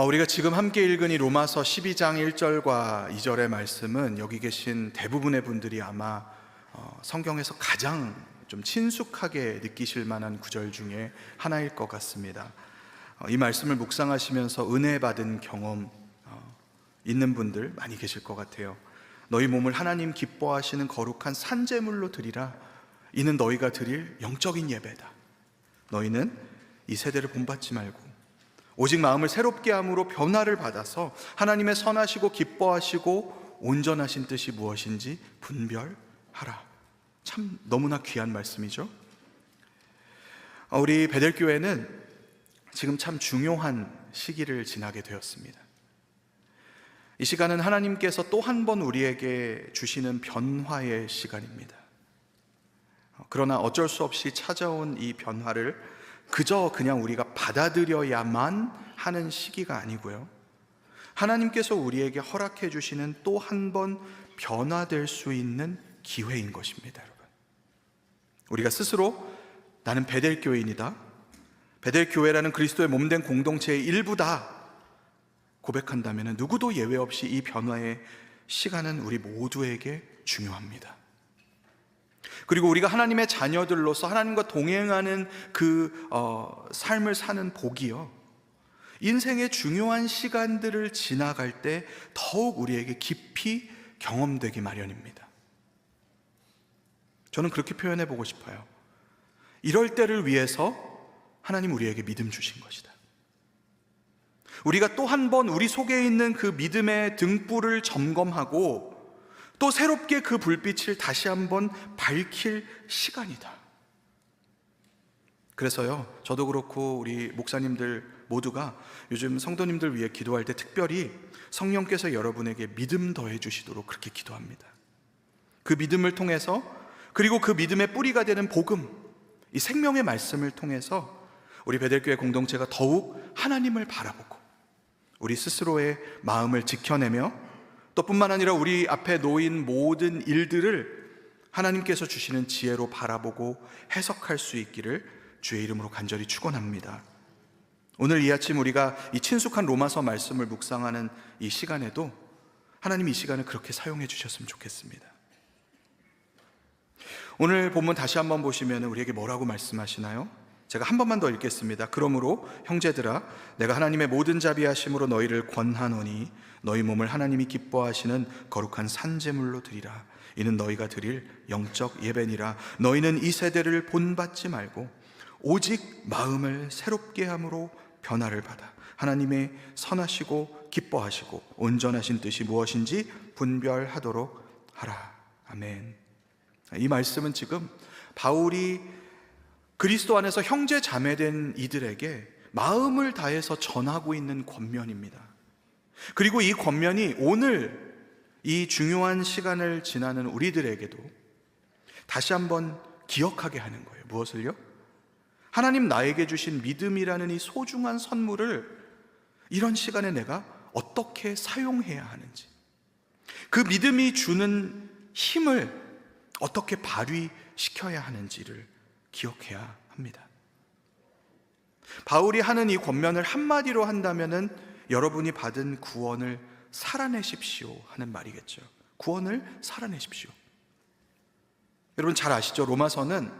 우리가 지금 함께 읽은 이 로마서 12장 1절과 2절의 말씀은 여기 계신 대부분의 분들이 아마 성경에서 가장 좀 친숙하게 느끼실 만한 구절 중에 하나일 것 같습니다. 이 말씀을 묵상하시면서 은혜 받은 경험 있는 분들 많이 계실 것 같아요. 너희 몸을 하나님 기뻐하시는 거룩한 산제물로 드리라. 이는 너희가 드릴 영적인 예배다. 너희는 이 세대를 본받지 말고 오직 마음을 새롭게 함으로 변화를 받아서 하나님의 선하시고 기뻐하시고 온전하신 뜻이 무엇인지 분별하라. 참 너무나 귀한 말씀이죠. 우리 베델교회는 지금 참 중요한 시기를 지나게 되었습니다. 이 시간은 하나님께서 또 한 번 우리에게 주시는 변화의 시간입니다. 그러나 어쩔 수 없이 찾아온 이 변화를 그냥 우리가 받아들여야만 하는 시기가 아니고요, 하나님께서 우리에게 허락해 주시는 또 한 번 변화될 수 있는 기회인 것입니다. 여러분, 우리가 스스로 나는 베델교인이다, 베델교회라는 그리스도의 몸된 공동체의 일부다 고백한다면 누구도 예외 없이 이 변화의 시간은 우리 모두에게 중요합니다. 그리고 우리가 하나님의 자녀들로서 하나님과 동행하는 그 삶을 사는 복이요, 인생의 중요한 시간들을 지나갈 때 더욱 우리에게 깊이 경험되기 마련입니다. 저는 그렇게 표현해 보고 싶어요. 이럴 때를 위해서 하나님 우리에게 믿음 주신 것이다. 우리가 또 한 번 우리 속에 있는 그 믿음의 등불을 점검하고 또 새롭게 그 불빛을 다시 한번 밝힐 시간이다. 그래서요, 저도 그렇고 우리 목사님들 모두가 요즘 성도님들 위해 기도할 때 특별히 성령께서 여러분에게 믿음 더해 주시도록 그렇게 기도합니다. 그 믿음을 통해서, 그리고 그 믿음의 뿌리가 되는 복음, 이 생명의 말씀을 통해서 우리 베델교회 공동체가 더욱 하나님을 바라보고 우리 스스로의 마음을 지켜내며 또 뿐만 아니라 우리 앞에 놓인 모든 일들을 하나님께서 주시는 지혜로 바라보고 해석할 수 있기를 주의 이름으로 간절히 축원합니다. 오늘 이 아침 우리가 이 친숙한 로마서 말씀을 묵상하는 이 시간에도 하나님 이 시간을 그렇게 사용해 주셨으면 좋겠습니다. 오늘 본문 다시 한번 보시면 우리에게 뭐라고 말씀하시나요? 제가 한 번만 더 읽겠습니다. 그러므로 형제들아, 내가 하나님의 모든 자비하심으로 너희를 권하노니 너희 몸을 하나님이 기뻐하시는 거룩한 산제물로 드리라. 이는 너희가 드릴 영적 예배니라. 너희는 이 세대를 본받지 말고 오직 마음을 새롭게 함으로 변화를 받아 하나님의 선하시고 기뻐하시고 온전하신 뜻이 무엇인지 분별하도록 하라. 아멘. 이 말씀은 지금 바울이 그리스도 안에서 형제 자매된 이들에게 마음을 다해서 전하고 있는 권면입니다. 그리고 이 권면이 오늘 이 중요한 시간을 지나는 우리들에게도 다시 한번 기억하게 하는 거예요. 무엇을요? 하나님 나에게 주신 믿음이라는 이 소중한 선물을 이런 시간에 내가 어떻게 사용해야 하는지, 그 믿음이 주는 힘을 어떻게 발휘시켜야 하는지를 기억해야 합니다. 바울이 하는 이 권면을 한마디로 한다면은 여러분이 받은 구원을 살아내십시오 하는 말이겠죠. 구원을 살아내십시오. 여러분 잘 아시죠? 로마서는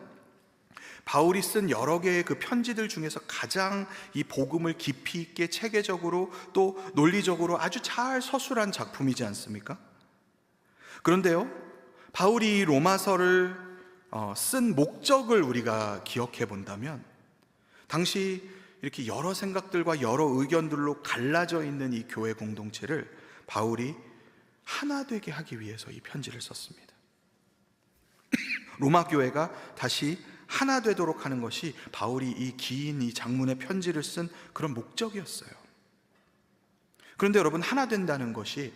바울이 쓴 여러 개의 그 편지들 중에서 가장 이 복음을 깊이 있게 체계적으로 또 논리적으로 아주 잘 서술한 작품이지 않습니까? 그런데요, 바울이 이 로마서를 쓴 목적을 우리가 기억해 본다면, 당시 이렇게 여러 생각들과 여러 의견들로 갈라져 있는 이 교회 공동체를 바울이 하나 되게 하기 위해서 이 편지를 썼습니다. 로마 교회가 다시 하나 되도록 하는 것이 바울이 이 긴 이 장문의 편지를 쓴 그런 목적이었어요. 그런데 여러분, 하나 된다는 것이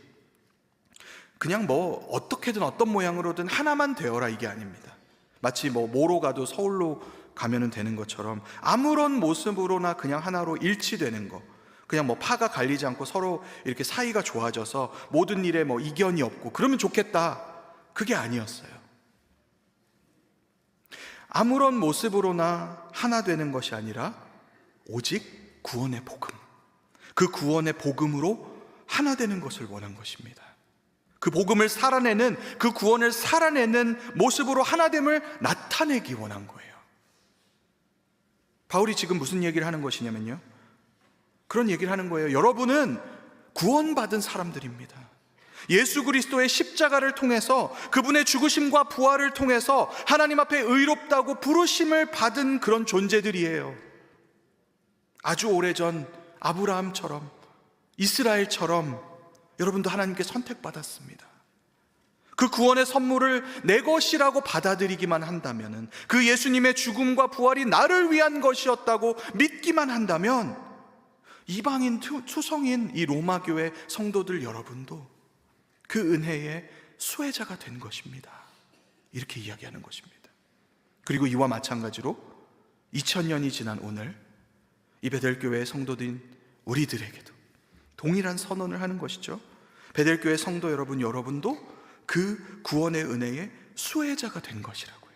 그냥 뭐 어떻게든 어떤 모양으로든 하나만 되어라 이게 아닙니다. 마치 뭐로 가도 서울로 가면 되는 것처럼 아무런 모습으로나 그냥 하나로 일치되는 거, 그냥 뭐 파가 갈리지 않고 서로 이렇게 사이가 좋아져서 모든 일에 뭐 이견이 없고 그러면 좋겠다, 그게 아니었어요. 아무런 모습으로나 하나 되는 것이 아니라 오직 구원의 복음, 그 구원의 복음으로 하나 되는 것을 원한 것입니다. 그 복음을 살아내는, 그 구원을 살아내는 모습으로 하나됨을 나타내기 원한 거예요. 바울이 지금 무슨 얘기를 하는 것이냐면요, 그런 얘기를 하는 거예요. 여러분은 구원받은 사람들입니다. 예수 그리스도의 십자가를 통해서, 그분의 죽으심과 부활을 통해서 하나님 앞에 의롭다고 부르심을 받은 그런 존재들이에요. 아주 오래전 아브라함처럼, 이스라엘처럼 여러분도 하나님께 선택받았습니다. 그 구원의 선물을 내 것이라고 받아들이기만 한다면, 그 예수님의 죽음과 부활이 나를 위한 것이었다고 믿기만 한다면, 이방인 투성인 이 로마교회 성도들 여러분도 그 은혜의 수혜자가 된 것입니다. 이렇게 이야기하는 것입니다. 그리고 이와 마찬가지로 2000년이 지난 오늘 이 베델교회의 성도들인 우리들에게도 동일한 선언을 하는 것이죠. 베델교회 성도 여러분, 여러분도 그 구원의 은혜의 수혜자가 된 것이라고요.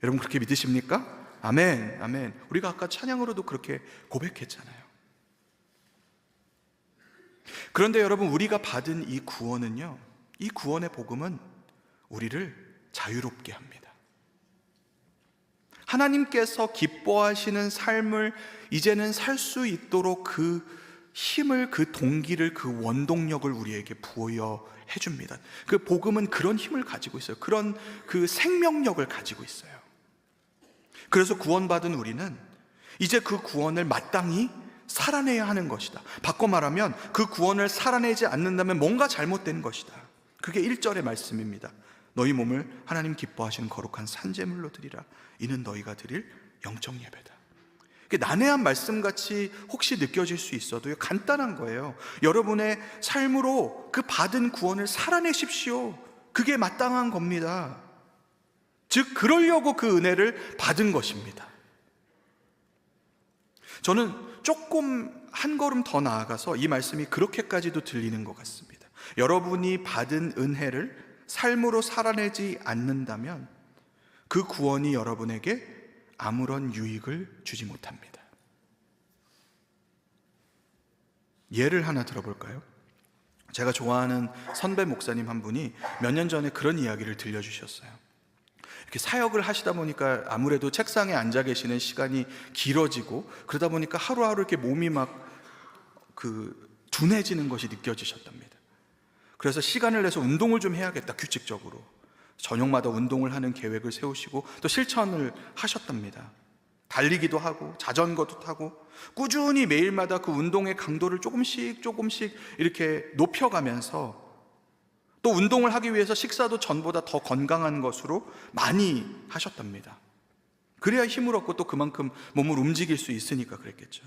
여러분 그렇게 믿으십니까? 아멘, 아멘. 우리가 아까 찬양으로도 그렇게 고백했잖아요. 그런데 여러분, 우리가 받은 이 구원은요, 이 구원의 복음은 우리를 자유롭게 합니다. 하나님께서 기뻐하시는 삶을 이제는 살 수 있도록 그 힘을, 그 동기를, 그 원동력을 우리에게 부여해 줍니다. 그 복음은 그런 힘을 가지고 있어요. 그런 그 생명력을 가지고 있어요. 그래서 구원받은 우리는 이제 그 구원을 마땅히 살아내야 하는 것이다. 바꿔 말하면 그 구원을 살아내지 않는다면 뭔가 잘못된 것이다. 그게 1절의 말씀입니다. 너희 몸을 하나님 기뻐하시는 거룩한 산제물로 드리라. 이는 너희가 드릴 영적 예배다. 난해한 말씀같이 혹시 느껴질 수 있어도 간단한 거예요. 여러분의 삶으로 그 받은 구원을 살아내십시오. 그게 마땅한 겁니다. 즉 그러려고 그 은혜를 받은 것입니다. 저는 조금 한 걸음 더 나아가서 이 말씀이 그렇게까지도 들리는 것 같습니다. 여러분이 받은 은혜를 삶으로 살아내지 않는다면 그 구원이 여러분에게 아무런 유익을 주지 못합니다. 예를 하나 들어볼까요? 제가 좋아하는 선배 목사님 한 분이 몇 년 전에 그런 이야기를 들려주셨어요. 이렇게 사역을 하시다 보니까 아무래도 책상에 앉아 계시는 시간이 길어지고 그러다 보니까 하루하루 이렇게 몸이 막 둔해지는 것이 느껴지셨답니다. 그래서 시간을 내서 운동을 좀 해야겠다, 규칙적으로 저녁마다 운동을 하는 계획을 세우시고 또 실천을 하셨답니다. 달리기도 하고 자전거도 타고 꾸준히 매일마다 그 운동의 강도를 조금씩 이렇게 높여가면서 또 운동을 하기 위해서 식사도 전보다 더 건강한 것으로 많이 하셨답니다. 그래야 힘을 얻고 또 그만큼 몸을 움직일 수 있으니까 그랬겠죠.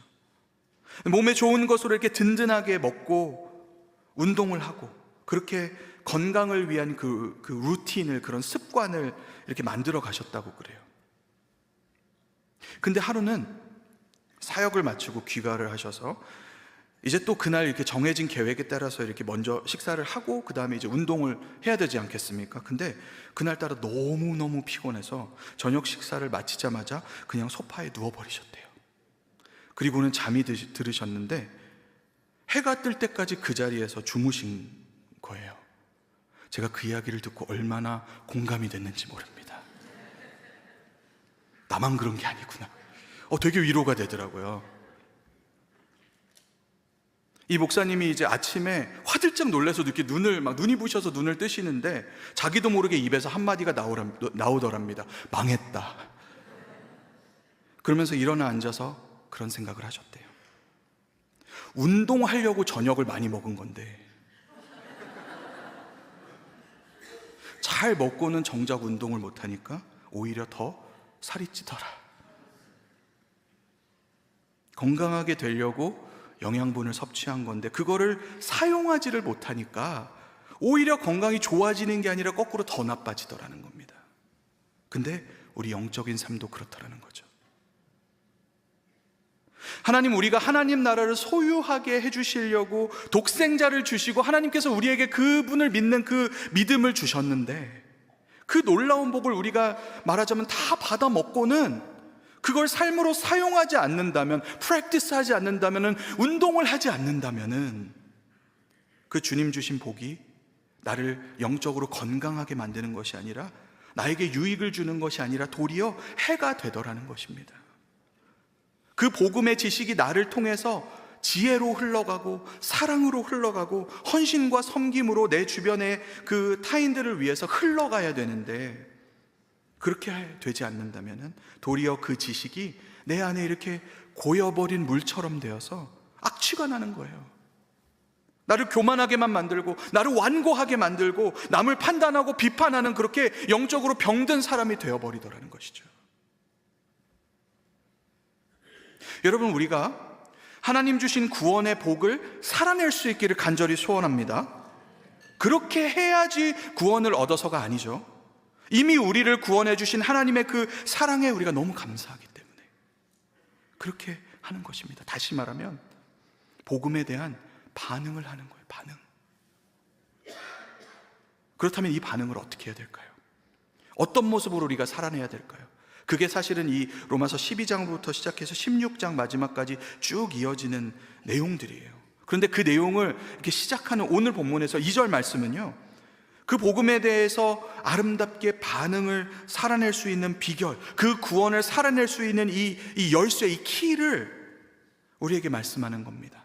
몸에 좋은 것으로 이렇게 든든하게 먹고 운동을 하고 그렇게 건강을 위한 그 루틴을, 그런 습관을 이렇게 만들어 가셨다고 그래요. 근데 하루는 사역을 마치고 귀가를 하셔서 이제 또 그날 이렇게 정해진 계획에 따라서 이렇게 먼저 식사를 하고 그 다음에 이제 운동을 해야 되지 않겠습니까? 근데 그날따라 너무너무 피곤해서 저녁 식사를 마치자마자 그냥 소파에 누워버리셨대요. 그리고는 잠이 들으셨는데 해가 뜰 때까지 그 자리에서 주무신 거예요. 제가 그 이야기를 듣고 얼마나 공감이 됐는지 모릅니다. 나만 그런 게 아니구나. 되게 위로가 되더라고요. 이 목사님이 이제 아침에 화들짝 놀라서 이렇게 눈이 부셔서 눈을 뜨시는데 자기도 모르게 입에서 한마디가 나오더랍니다. 망했다. 그러면서 일어나 앉아서 그런 생각을 하셨대요. 운동하려고 저녁을 많이 먹은 건데 잘 먹고는 정작 운동을 못하니까 오히려 더 살이 찌더라. 건강하게 되려고 영양분을 섭취한 건데 그거를 사용하지를 못하니까 오히려 건강이 좋아지는 게 아니라 거꾸로 더 나빠지더라는 겁니다. 근데 우리 영적인 삶도 그렇다라는 거죠. 하나님, 우리가 하나님 나라를 소유하게 해주시려고 독생자를 주시고 하나님께서 우리에게 그분을 믿는 그 믿음을 주셨는데 그 놀라운 복을 우리가 말하자면 다 받아 먹고는 그걸 삶으로 사용하지 않는다면, 프랙티스하지 않는다면, 운동을 하지 않는다면 그 주님 주신 복이 나를 영적으로 건강하게 만드는 것이 아니라, 나에게 유익을 주는 것이 아니라 도리어 해가 되더라는 것입니다. 그 복음의 지식이 나를 통해서 지혜로 흘러가고 사랑으로 흘러가고 헌신과 섬김으로 내 주변의 그 타인들을 위해서 흘러가야 되는데, 그렇게 되지 않는다면 도리어 그 지식이 내 안에 이렇게 고여버린 물처럼 되어서 악취가 나는 거예요. 나를 교만하게만 만들고, 나를 완고하게 만들고, 남을 판단하고 비판하는, 그렇게 영적으로 병든 사람이 되어버리더라는 것이죠. 여러분, 우리가 하나님 주신 구원의 복을 살아낼 수 있기를 간절히 소원합니다. 그렇게 해야지 구원을 얻어서가 아니죠. 이미 우리를 구원해 주신 하나님의 그 사랑에 우리가 너무 감사하기 때문에 그렇게 하는 것입니다. 다시 말하면 복음에 대한 반응을 하는 거예요. 반응. 그렇다면 이 반응을 어떻게 해야 될까요? 어떤 모습으로 우리가 살아내야 될까요? 그게 사실은 이 로마서 12장부터 시작해서 16장 마지막까지 쭉 이어지는 내용들이에요. 그런데 그 내용을 이렇게 시작하는 오늘 본문에서 2절 말씀은요, 그 복음에 대해서 아름답게 반응을 살아낼 수 있는 비결, 그 구원을 살아낼 수 있는 이 열쇠, 이 키를 우리에게 말씀하는 겁니다.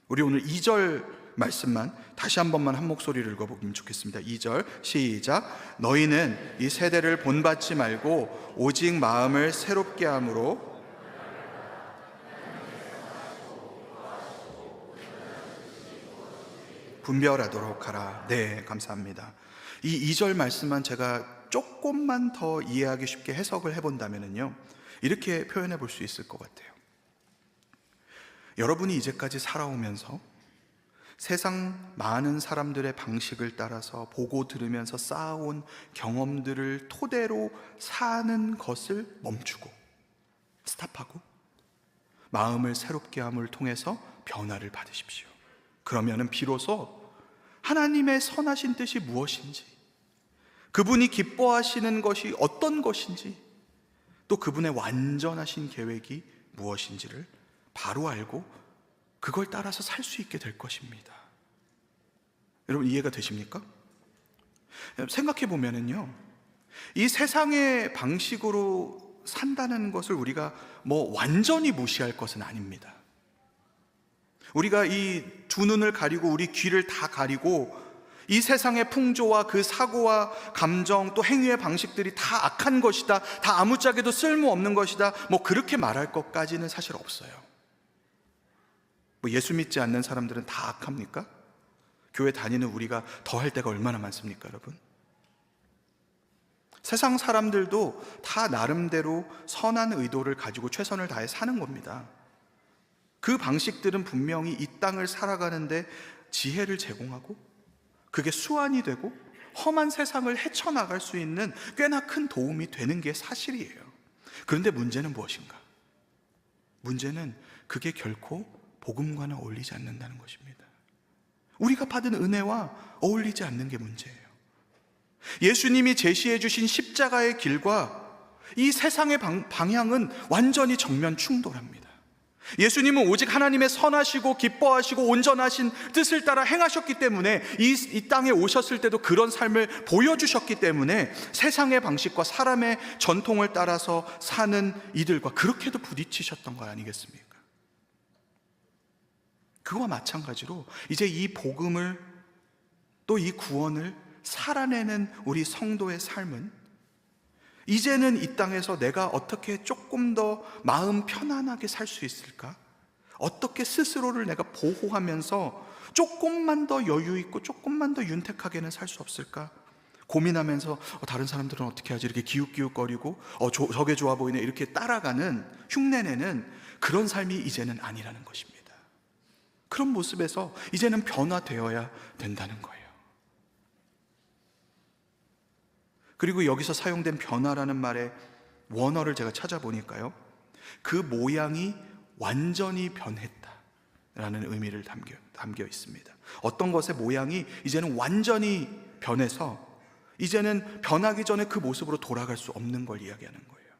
우리 오늘 2절 말씀만 다시 한 번만 한 목소리를 읽어보면 좋겠습니다. 2절 시작. 너희는 이 세대를 본받지 말고 오직 마음을 새롭게 함으로 분별하도록 하라. 네, 감사합니다. 이 2절 말씀만 제가 조금만 더 이해하기 쉽게 해석을 해본다면요, 이렇게 표현해 볼 수 있을 것 같아요. 여러분이 이제까지 살아오면서 세상 많은 사람들의 방식을 따라서 보고 들으면서 쌓아온 경험들을 토대로 사는 것을 멈추고 스탑하고 마음을 새롭게 함을 통해서 변화를 받으십시오. 그러면은 비로소 하나님의 선하신 뜻이 무엇인지, 그분이 기뻐하시는 것이 어떤 것인지, 또 그분의 완전하신 계획이 무엇인지를 바로 알고 그걸 따라서 살 수 있게 될 것입니다. 여러분, 이해가 되십니까? 생각해 보면은요, 이 세상의 방식으로 산다는 것을 우리가 완전히 무시할 것은 아닙니다. 우리가 이 두 눈을 가리고 우리 귀를 다 가리고 이 세상의 풍조와 그 사고와 감정 또 행위의 방식들이 다 악한 것이다, 다 아무짝에도 쓸모없는 것이다, 그렇게 말할 것까지는 사실 없어요. 예수 믿지 않는 사람들은 다 악합니까? 교회 다니는 우리가 더 할 때가 얼마나 많습니까, 여러분? 세상 사람들도 다 나름대로 선한 의도를 가지고 최선을 다해 사는 겁니다. 그 방식들은 분명히 이 땅을 살아가는데 지혜를 제공하고 그게 수완이 되고 험한 세상을 헤쳐나갈 수 있는 꽤나 큰 도움이 되는 게 사실이에요. 그런데 문제는 무엇인가? 문제는 그게 결코 복음과는 어울리지 않는다는 것입니다. 우리가 받은 은혜와 어울리지 않는 게 문제예요. 예수님이 제시해 주신 십자가의 길과 이 세상의 방향은 완전히 정면 충돌합니다. 예수님은 오직 하나님의 선하시고 기뻐하시고 온전하신 뜻을 따라 행하셨기 때문에 이 땅에 오셨을 때도 그런 삶을 보여주셨기 때문에 세상의 방식과 사람의 전통을 따라서 사는 이들과 그렇게도 부딪히셨던 거 아니겠습니까? 그와 마찬가지로 이제 이 복음을 또 이 구원을 살아내는 우리 성도의 삶은 이제는 이 땅에서 내가 어떻게 조금 더 마음 편안하게 살 수 있을까? 어떻게 스스로를 내가 보호하면서 조금만 더 여유 있고 조금만 더 윤택하게는 살 수 없을까? 고민하면서 다른 사람들은 어떻게 하지? 이렇게 기웃기웃거리고 저게 좋아 보이네 이렇게 따라가는 흉내내는 그런 삶이 이제는 아니라는 것입니다. 그런 모습에서 이제는 변화되어야 된다는 거예요. 그리고 여기서 사용된 변화라는 말의 원어를 제가 찾아보니까요, 그 모양이 완전히 변했다라는 의미를 담겨 있습니다. 어떤 것의 모양이 이제는 완전히 변해서 이제는 변하기 전에 그 모습으로 돌아갈 수 없는 걸 이야기하는 거예요.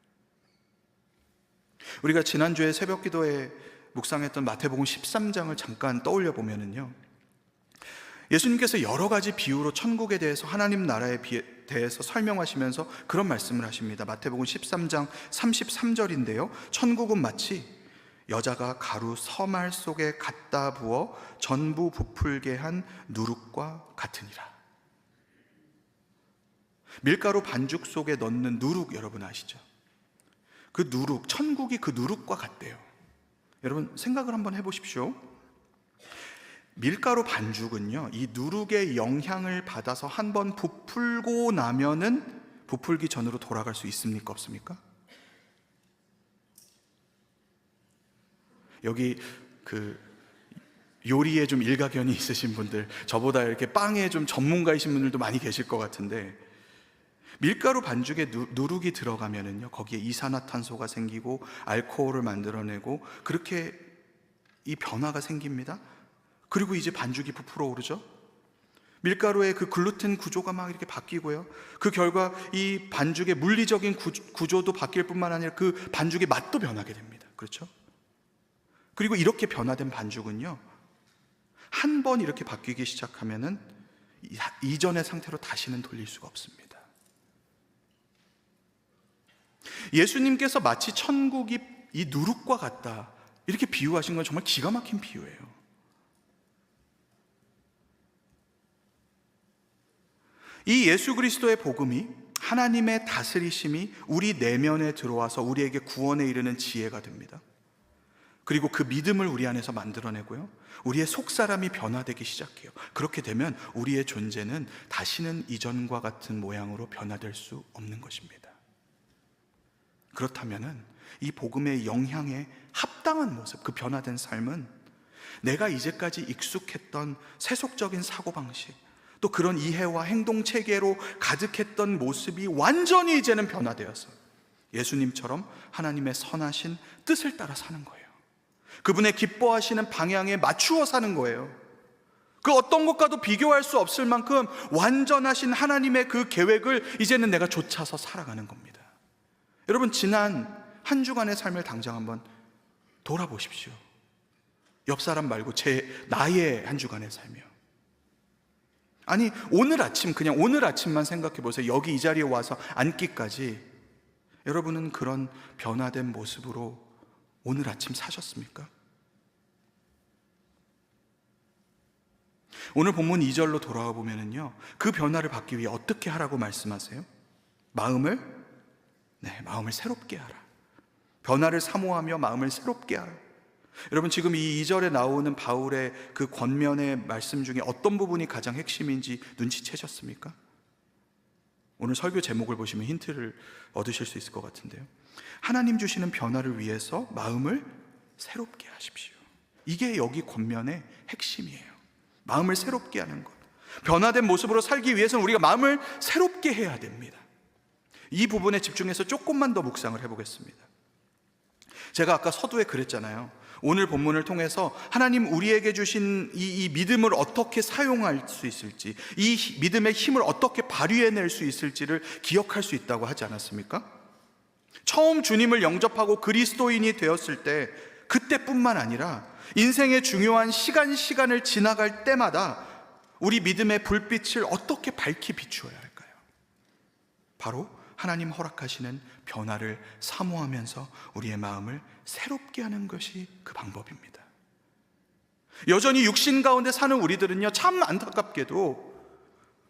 우리가 지난주에 새벽 기도에 묵상했던 마태복음 13장을 잠깐 떠올려 보면은요, 예수님께서 여러 가지 비유로 천국에 대해서, 하나님 나라에 대해서 설명하시면서 그런 말씀을 하십니다. 마태복음 13장 33절인데요, 천국은 마치 여자가 가루 서말 속에 갖다 부어 전부 부풀게 한 누룩과 같으니라. 밀가루 반죽 속에 넣는 누룩 여러분 아시죠? 그 누룩, 천국이 그 누룩과 같대요. 여러분 생각을 한번 해보십시오. 밀가루 반죽은요, 이 누룩의 영향을 받아서 한번 부풀고 나면은 부풀기 전으로 돌아갈 수 있습니까, 없습니까? 여기 그 요리에 좀 일가견이 있으신 분들, 저보다 이렇게 빵에 좀 전문가이신 분들도 많이 계실 것 같은데, 밀가루 반죽에 누룩이 들어가면은요, 거기에 이산화탄소가 생기고 알코올을 만들어내고 그렇게 이 변화가 생깁니다. 그리고 이제 반죽이 부풀어 오르죠. 밀가루의 그 글루텐 구조가 막 이렇게 바뀌고요, 그 결과 이 반죽의 물리적인 구조도 바뀔 뿐만 아니라 그 반죽의 맛도 변하게 됩니다. 그렇죠? 그리고 이렇게 변화된 반죽은요, 한 번 이렇게 바뀌기 시작하면은 이전의 상태로 다시는 돌릴 수가 없습니다. 예수님께서 마치 천국이 이 누룩과 같다 이렇게 비유하신 건 정말 기가 막힌 비유예요. 이 예수 그리스도의 복음이, 하나님의 다스리심이 우리 내면에 들어와서 우리에게 구원에 이르는 지혜가 됩니다. 그리고 그 믿음을 우리 안에서 만들어내고요, 우리의 속사람이 변화되기 시작해요. 그렇게 되면 우리의 존재는 다시는 이전과 같은 모양으로 변화될 수 없는 것입니다. 그렇다면은 이 복음의 영향에 합당한 모습, 그 변화된 삶은 내가 이제까지 익숙했던 세속적인 사고방식, 또 그런 이해와 행동 체계로 가득했던 모습이 완전히 이제는 변화되어서 예수님처럼 하나님의 선하신 뜻을 따라 사는 거예요. 그분의 기뻐하시는 방향에 맞추어 사는 거예요. 그 어떤 것과도 비교할 수 없을 만큼 완전하신 하나님의 그 계획을 이제는 내가 좇아서 살아가는 겁니다. 여러분, 지난 한 주간의 삶을 당장 한번 돌아보십시오. 옆 사람 말고 나의 한 주간의 삶이요. 아니, 오늘 아침, 그냥 오늘 아침만 생각해 보세요. 여기 이 자리에 와서 앉기까지 여러분은 그런 변화된 모습으로 오늘 아침 사셨습니까? 오늘 본문 2절로 돌아와 보면은요, 그 변화를 받기 위해 어떻게 하라고 말씀하세요? 마음을 새롭게 하라. 변화를 사모하며 마음을 새롭게 하라. 여러분, 지금 이 2절에 나오는 바울의 그 권면의 말씀 중에 어떤 부분이 가장 핵심인지 눈치채셨습니까? 오늘 설교 제목을 보시면 힌트를 얻으실 수 있을 것 같은데요, 하나님 주시는 변화를 위해서 마음을 새롭게 하십시오. 이게 여기 권면의 핵심이에요. 마음을 새롭게 하는 것. 변화된 모습으로 살기 위해서는 우리가 마음을 새롭게 해야 됩니다. 이 부분에 집중해서 조금만 더 묵상을 해보겠습니다. 제가 아까 서두에 그랬잖아요. 오늘 본문을 통해서 하나님 우리에게 주신 이 믿음을 어떻게 사용할 수 있을지, 이 믿음의 힘을 어떻게 발휘해낼 수 있을지를 기억할 수 있다고 하지 않았습니까? 처음 주님을 영접하고 그리스도인이 되었을 때, 그때뿐만 아니라 인생의 중요한 시간을 지나갈 때마다 우리 믿음의 불빛을 어떻게 밝히 비추어야 할까요? 바로 하나님 허락하시는 변화를 사모하면서 우리의 마음을 새롭게 하는 것이 그 방법입니다. 여전히 육신 가운데 사는 우리들은요, 참 안타깝게도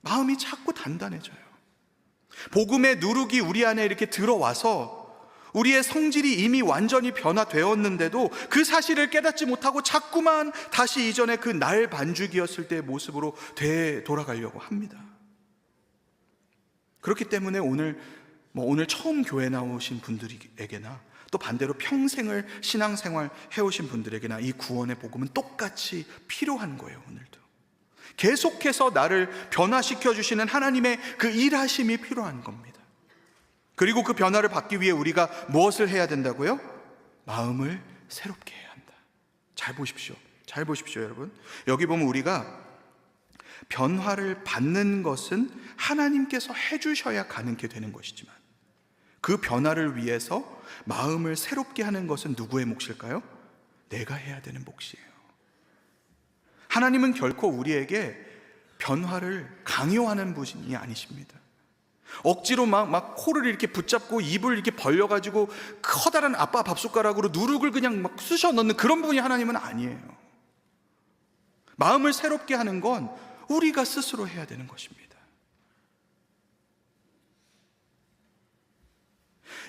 마음이 자꾸 단단해져요. 복음의 누룩이 우리 안에 이렇게 들어와서 우리의 성질이 이미 완전히 변화되었는데도 그 사실을 깨닫지 못하고 자꾸만 다시 이전에 그 날 반죽이었을 때의 모습으로 되돌아가려고 합니다. 그렇기 때문에 오늘 처음 교회 나오신 분들에게나 또 반대로 평생을 신앙생활 해오신 분들에게나 이 구원의 복음은 똑같이 필요한 거예요. 오늘도 계속해서 나를 변화시켜 주시는 하나님의 그 일하심이 필요한 겁니다. 그리고 그 변화를 받기 위해 우리가 무엇을 해야 된다고요? 마음을 새롭게 해야 한다. 잘 보십시오 여러분. 여기 보면 우리가 변화를 받는 것은 하나님께서 해주셔야 가능하게 되는 것이지만, 그 변화를 위해서 마음을 새롭게 하는 것은 누구의 몫일까요? 내가 해야 되는 몫이에요. 하나님은 결코 우리에게 변화를 강요하는 분이 아니십니다. 억지로 막 코를 이렇게 붙잡고 입을 이렇게 벌려가지고 커다란 아빠 밥숟가락으로 누룩을 그냥 막 쑤셔 넣는 그런 분이 하나님은 아니에요. 마음을 새롭게 하는 건 우리가 스스로 해야 되는 것입니다.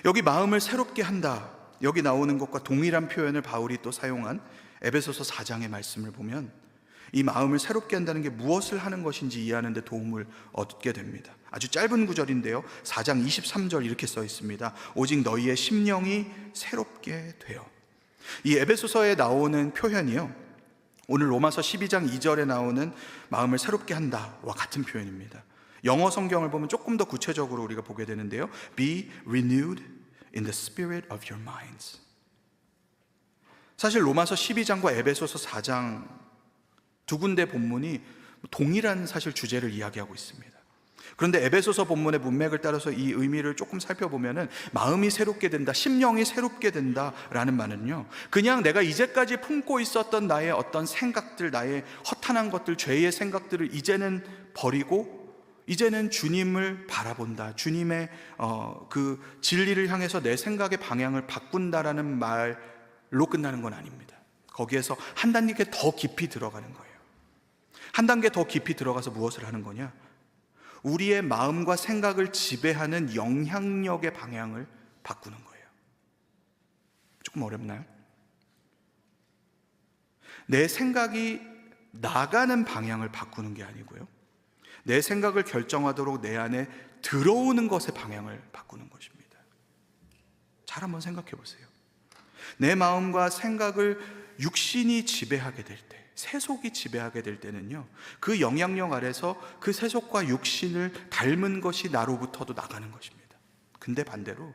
여기 마음을 새롭게 한다, 여기 나오는 것과 동일한 표현을 바울이 또 사용한 에베소서 4장의 말씀을 보면 이 마음을 새롭게 한다는 게 무엇을 하는 것인지 이해하는 데 도움을 얻게 됩니다. 아주 짧은 구절인데요, 4장 23절 이렇게 써 있습니다. 오직 너희의 심령이 새롭게 되어. 이 에베소서에 나오는 표현이요, 오늘 로마서 12장 2절에 나오는 마음을 새롭게 한다와 같은 표현입니다. 영어 성경을 보면 조금 더 구체적으로 우리가 보게 되는데요, Be renewed in the spirit of your minds. 사실 로마서 12장과 에베소서 4장 두 군데 본문이 동일한 사실 주제를 이야기하고 있습니다. 그런데 에베소서 본문의 문맥을 따라서 이 의미를 조금 살펴보면은 마음이 새롭게 된다, 심령이 새롭게 된다라는 말은요, 그냥 내가 이제까지 품고 있었던 나의 어떤 생각들, 나의 허탄한 것들, 죄의 생각들을 이제는 버리고 이제는 주님을 바라본다, 주님의 그 진리를 향해서 내 생각의 방향을 바꾼다라는 말로 끝나는 건 아닙니다. 거기에서 한 단계 더 깊이 들어가는 거예요. 한 단계 더 깊이 들어가서 무엇을 하는 거냐? 우리의 마음과 생각을 지배하는 영향력의 방향을 바꾸는 거예요. 조금 어렵나요? 내 생각이 나가는 방향을 바꾸는 게 아니고요, 내 생각을 결정하도록 내 안에 들어오는 것의 방향을 바꾸는 것입니다. 잘 한번 생각해 보세요. 내 마음과 생각을 육신이 지배하게 될 때, 세속이 지배하게 될 때는요, 그 영향력 아래서 그 세속과 육신을 닮은 것이 나로부터도 나가는 것입니다. 근데 반대로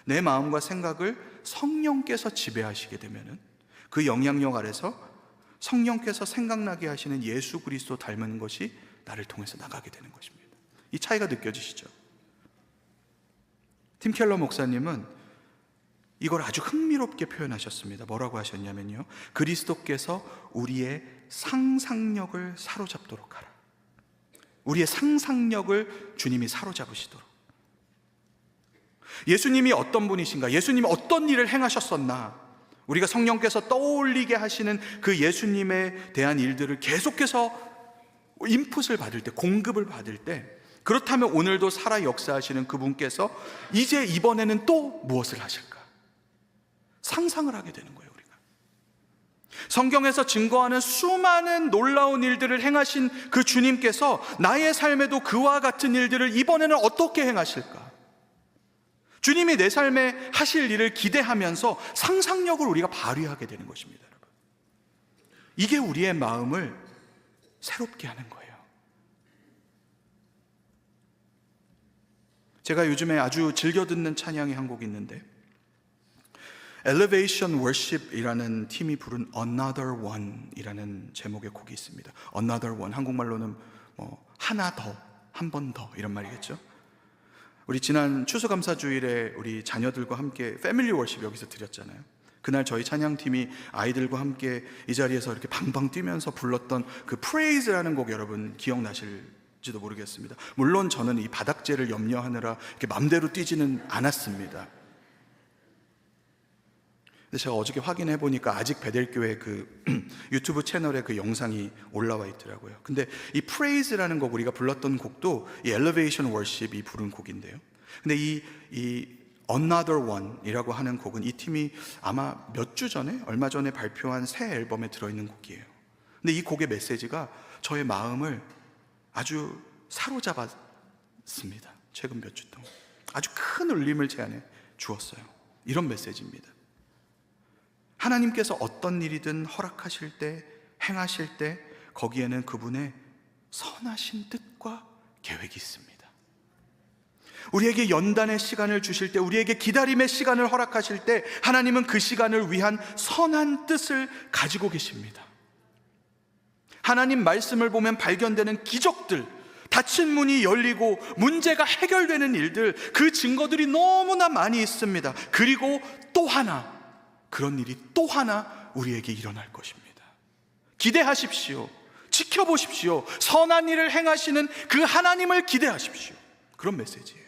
내 마음과 생각을 성령께서 지배하시게 되면은 그 영향력 아래서 성령께서 생각나게 하시는 예수 그리스도 닮은 것이 나를 통해서 나가게 되는 것입니다. 이 차이가 느껴지시죠? 팀 켈러 목사님은 이걸 아주 흥미롭게 표현하셨습니다. 뭐라고 하셨냐면요, 그리스도께서 우리의 상상력을 사로잡도록 하라. 우리의 상상력을 주님이 사로잡으시도록. 예수님이 어떤 분이신가, 예수님이 어떤 일을 행하셨었나, 우리가 성령께서 떠올리게 하시는 그 예수님에 대한 일들을 계속해서 인풋을 받을 때, 공급을 받을 때, 그렇다면 오늘도 살아 역사하시는 그분께서 이제 이번에는 또 무엇을 하실까? 상상을 하게 되는 거예요. 우리가 성경에서 증거하는 수많은 놀라운 일들을 행하신 그 주님께서 나의 삶에도 그와 같은 일들을 이번에는 어떻게 행하실까? 주님이 내 삶에 하실 일을 기대하면서 상상력을 우리가 발휘하게 되는 것입니다. 여러분, 이게 우리의 마음을 새롭게 하는 거예요. 제가 요즘에 아주 즐겨 듣는 찬양이 한 곡 있는데, Elevation Worship이라는 팀이 부른 Another One 이라는 제목의 곡이 있습니다. Another One, 한국말로는 하나 더, 한 번 더 이런 말이겠죠. 우리 지난 추수감사주일에 우리 자녀들과 함께 패밀리 워십 여기서 드렸잖아요. 그날 저희 찬양팀이 아이들과 함께 이 자리에서 이렇게 방방 뛰면서 불렀던 그 Praise라는 곡, 여러분 기억나실지도 모르겠습니다. 물론 저는 이 바닥재를 염려하느라 이렇게 맘대로 뛰지는 않았습니다. 근데 제가 어저께 확인해 보니까 아직 베델교회 그 유튜브 채널에 그 영상이 올라와 있더라고요. 근데 이 Praise라는 곡, 우리가 불렀던 곡도 이 Elevation Worship이 부른 곡인데요. 근데 이 Another One이라고 하는 곡은 이 팀이 아마 몇 주 전에, 얼마 전에 발표한 새 앨범에 들어있는 곡이에요. 근데 이 곡의 메시지가 저의 마음을 아주 사로잡았습니다. 최근 몇 주 동안 아주 큰 울림을 제 안에 주었어요. 이런 메시지입니다. 하나님께서 어떤 일이든 허락하실 때, 행하실 때 거기에는 그분의 선하신 뜻과 계획이 있습니다. 우리에게 연단의 시간을 주실 때, 우리에게 기다림의 시간을 허락하실 때 하나님은 그 시간을 위한 선한 뜻을 가지고 계십니다. 하나님 말씀을 보면 발견되는 기적들, 닫힌 문이 열리고 문제가 해결되는 일들, 그 증거들이 너무나 많이 있습니다. 그리고 또 하나, 그런 일이 또 하나 우리에게 일어날 것입니다. 기대하십시오. 지켜보십시오. 선한 일을 행하시는 그 하나님을 기대하십시오. 그런 메시지예요.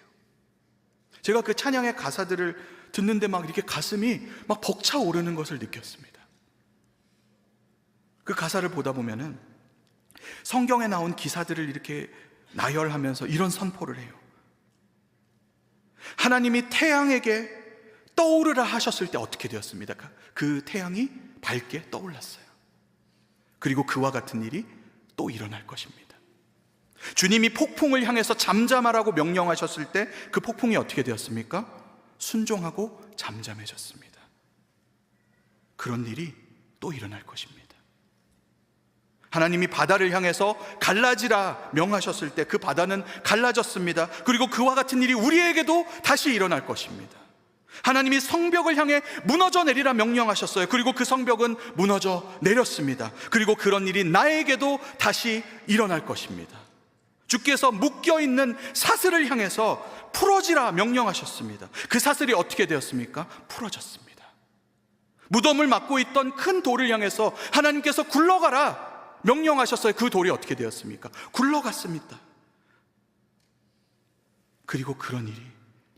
제가 그 찬양의 가사들을 듣는데 막 이렇게 가슴이 막 벅차오르는 것을 느꼈습니다. 그 가사를 보다 보면은 성경에 나온 기사들을 이렇게 나열하면서 이런 선포를 해요. 하나님이 태양에게 떠오르라 하셨을 때 어떻게 되었습니까? 그 태양이 밝게 떠올랐어요. 그리고 그와 같은 일이 또 일어날 것입니다. 주님이 폭풍을 향해서 잠잠하라고 명령하셨을 때 그 폭풍이 어떻게 되었습니까? 순종하고 잠잠해졌습니다. 그런 일이 또 일어날 것입니다. 하나님이 바다를 향해서 갈라지라 명하셨을 때 그 바다는 갈라졌습니다. 그리고 그와 같은 일이 우리에게도 다시 일어날 것입니다. 하나님이 성벽을 향해 무너져 내리라 명령하셨어요. 그리고 그 성벽은 무너져 내렸습니다. 그리고 그런 일이 나에게도 다시 일어날 것입니다. 주께서 묶여있는 사슬을 향해서 풀어지라 명령하셨습니다. 그 사슬이 어떻게 되었습니까? 풀어졌습니다. 무덤을 막고 있던 큰 돌을 향해서 하나님께서 굴러가라 명령하셨어요. 그 돌이 어떻게 되었습니까? 굴러갔습니다. 그리고 그런 일이,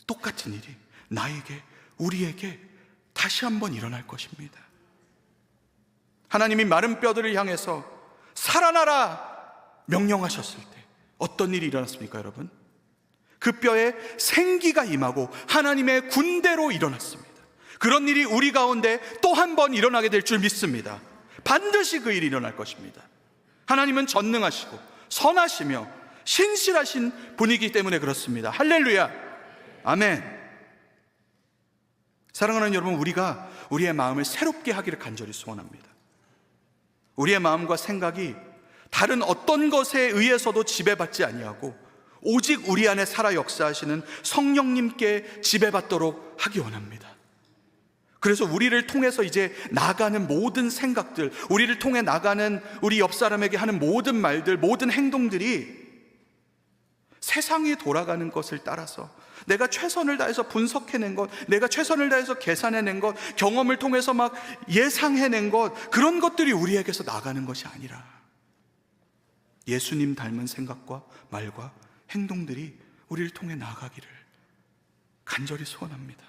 똑같은 일이 나에게, 우리에게 다시 한번 일어날 것입니다. 하나님이 마른 뼈들을 향해서 살아나라 명령하셨을 때 어떤 일이 일어났습니까, 여러분? 그 뼈에 생기가 임하고 하나님의 군대로 일어났습니다. 그런 일이 우리 가운데 또 한 번 일어나게 될 줄 믿습니다. 반드시 그 일이 일어날 것입니다. 하나님은 전능하시고 선하시며 신실하신 분이기 때문에 그렇습니다. 할렐루야, 아멘. 사랑하는 여러분, 우리가 우리의 마음을 새롭게 하기를 간절히 소원합니다. 우리의 마음과 생각이 다른 어떤 것에 의해서도 지배받지 아니하고 오직 우리 안에 살아 역사하시는 성령님께 지배받도록 하기 원합니다. 그래서 우리를 통해서 이제 나가는 모든 생각들, 우리를 통해 나가는 우리 옆 사람에게 하는 모든 말들, 모든 행동들이 세상이 돌아가는 것을 따라서 내가 최선을 다해서 분석해낸 것, 내가 최선을 다해서 계산해낸 것, 경험을 통해서 막 예상해낸 것, 그런 것들이 우리에게서 나가는 것이 아니라 예수님 닮은 생각과 말과 행동들이 우리를 통해 나가기를 간절히 소원합니다.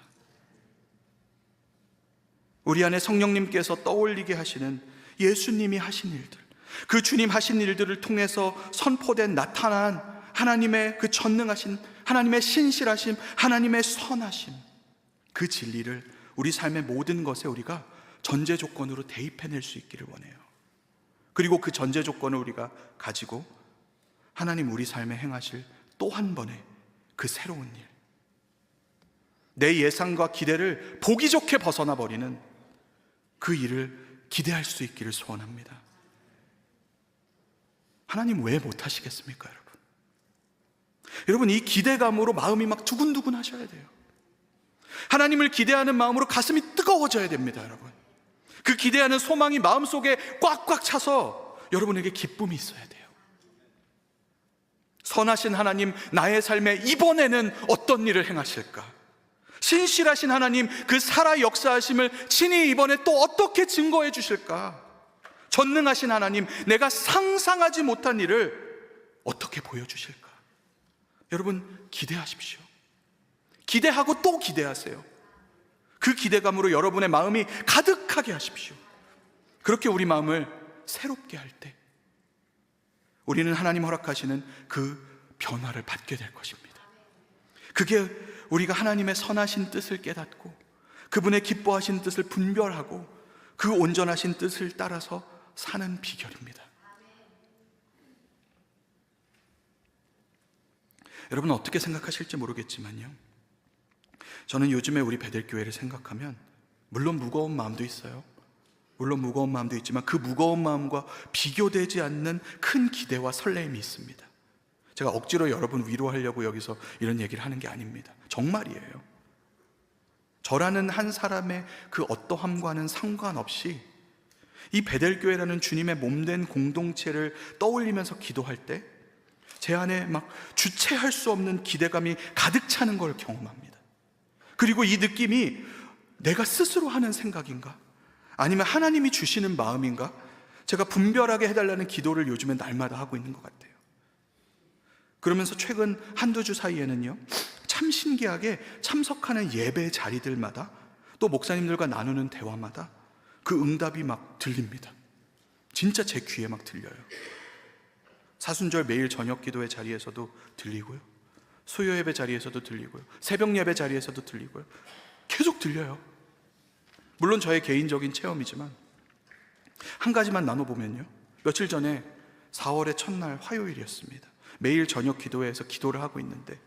우리 안에 성령님께서 떠올리게 하시는 예수님이 하신 일들, 그 주님 하신 일들을 통해서 선포된, 나타난 하나님의 그 전능하신, 하나님의 신실하심, 하나님의 선하심, 그 진리를 우리 삶의 모든 것에 우리가 전제 조건으로 대입해낼 수 있기를 원해요. 그리고 그 전제 조건을 우리가 가지고 하나님 우리 삶에 행하실 또 한 번의 그 새로운 일, 내 예상과 기대를 보기 좋게 벗어나 버리는 그 일을 기대할 수 있기를 소원합니다. 하나님 왜 못하시겠습니까, 여러분? 여러분, 이 기대감으로 마음이 막 두근두근 하셔야 돼요. 하나님을 기대하는 마음으로 가슴이 뜨거워져야 됩니다, 여러분. 그 기대하는 소망이 마음속에 꽉꽉 차서 여러분에게 기쁨이 있어야 돼요. 선하신 하나님, 나의 삶에 이번에는 어떤 일을 행하실까? 신실하신 하나님, 그 살아 역사하심을 친히 이번에 또 어떻게 증거해 주실까? 전능하신 하나님, 내가 상상하지 못한 일을 어떻게 보여주실까? 여러분, 기대하십시오. 기대하고 또 기대하세요. 그 기대감으로 여러분의 마음이 가득하게 하십시오. 그렇게 우리 마음을 새롭게 할 때 우리는 하나님 허락하시는 그 변화를 받게 될 것입니다. 그게 우리가 하나님의 선하신 뜻을 깨닫고 그분의 기뻐하신 뜻을 분별하고 그 온전하신 뜻을 따라서 사는 비결입니다. 여러분, 어떻게 생각하실지 모르겠지만요, 저는 요즘에 우리 베델교회를 생각하면 물론 무거운 마음도 있어요. 물론 무거운 마음도 있지만 그 무거운 마음과 비교되지 않는 큰 기대와 설레임이 있습니다. 제가 억지로 여러분 위로하려고 여기서 이런 얘기를 하는 게 아닙니다. 정말이에요. 저라는 한 사람의 그 어떠함과는 상관없이 이 베델교회라는 주님의 몸된 공동체를 떠올리면서 기도할 때 제 안에 막 주체할 수 없는 기대감이 가득 차는 걸 경험합니다. 그리고 이 느낌이 내가 스스로 하는 생각인가? 아니면 하나님이 주시는 마음인가? 제가 분별하게 해달라는 기도를 요즘에 날마다 하고 있는 것 같아요. 그러면서 최근 한두 주 사이에는요, 참 신기하게 참석하는 예배 자리들마다 또 목사님들과 나누는 대화마다 그 응답이 막 들립니다. 진짜 제 귀에 막 들려요. 사순절 매일 저녁 기도회 자리에서도 들리고요, 수요 예배 자리에서도 들리고요, 새벽 예배 자리에서도 들리고요. 계속 들려요. 물론 저의 개인적인 체험이지만 한 가지만 나눠보면요, 며칠 전에 4월의 첫날 화요일이었습니다. 매일 저녁 기도회에서 기도를 하고 있는데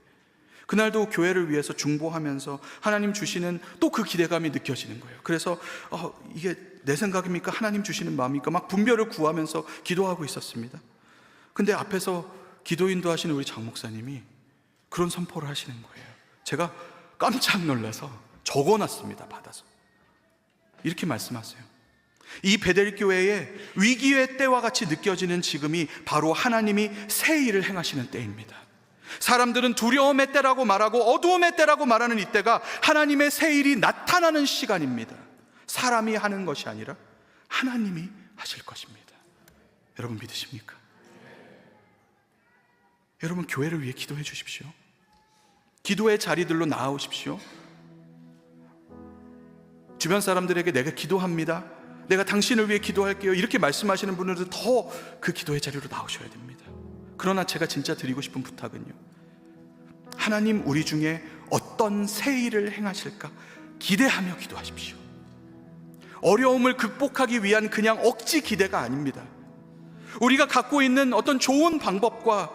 그날도 교회를 위해서 중보하면서 하나님 주시는 또 그 기대감이 느껴지는 거예요. 그래서 이게 내 생각입니까? 하나님 주시는 마음입니까? 막 분별을 구하면서 기도하고 있었습니다. 근데 앞에서 기도 인도하시는 우리 장 목사님이 그런 선포를 하시는 거예요. 제가 깜짝 놀라서 적어놨습니다. 받아서 이렇게 말씀하세요. 이 베델교회의 위기의 때와 같이 느껴지는 지금이 바로 하나님이 새 일을 행하시는 때입니다. 사람들은 두려움의 때라고 말하고 어두움의 때라고 말하는 이때가 하나님의 새 일이 나타나는 시간입니다. 사람이 하는 것이 아니라 하나님이 하실 것입니다. 여러분 믿으십니까? 여러분 교회를 위해 기도해 주십시오. 기도의 자리들로 나아오십시오. 주변 사람들에게 내가 기도합니다, 내가 당신을 위해 기도할게요, 이렇게 말씀하시는 분들은 더 그 기도의 자리로 나오셔야 됩니다. 그러나 제가 진짜 드리고 싶은 부탁은요, 하나님 우리 중에 어떤 새 일을 행하실까 기대하며 기도하십시오. 어려움을 극복하기 위한 그냥 억지 기대가 아닙니다. 우리가 갖고 있는 어떤 좋은 방법과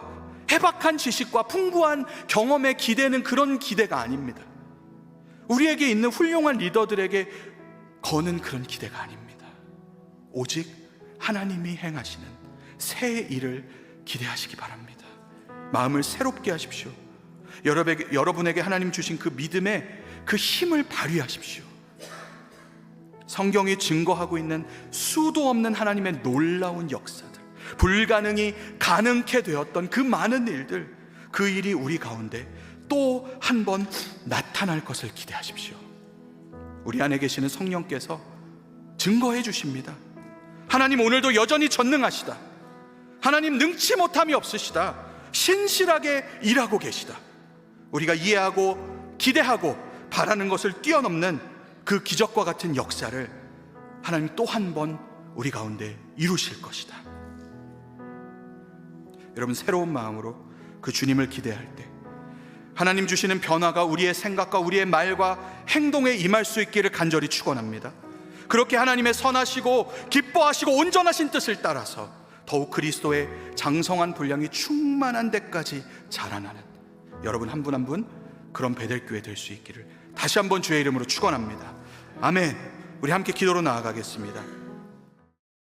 해박한 지식과 풍부한 경험의 기대는 그런 기대가 아닙니다. 우리에게 있는 훌륭한 리더들에게 거는 그런 기대가 아닙니다. 오직 하나님이 행하시는 새 일을 기대하시기 바랍니다. 마음을 새롭게 하십시오. 여러분에게 하나님 주신 그 믿음의 그 힘을 발휘하십시오. 성경이 증거하고 있는 수도 없는 하나님의 놀라운 역사들, 불가능이 가능케 되었던 그 많은 일들, 그 일이 우리 가운데 또 한 번 나타날 것을 기대하십시오. 우리 안에 계시는 성령께서 증거해 주십니다. 하나님 오늘도 여전히 전능하시다, 하나님 능치 못함이 없으시다, 신실하게 일하고 계시다. 우리가 이해하고 기대하고 바라는 것을 뛰어넘는 그 기적과 같은 역사를 하나님 또 한 번 우리 가운데 이루실 것이다. 여러분 새로운 마음으로 그 주님을 기대할 때 하나님 주시는 변화가 우리의 생각과 우리의 말과 행동에 임할 수 있기를 간절히 축원합니다. 그렇게 하나님의 선하시고 기뻐하시고 온전하신 뜻을 따라서 더욱 그리스도의 장성한 분량이 충만한 데까지 자라나는 여러분 한 분 한 분 그런 베델교회 될 수 있기를 다시 한번 주의 이름으로 축원합니다. 아멘. 우리 함께 기도로 나아가겠습니다.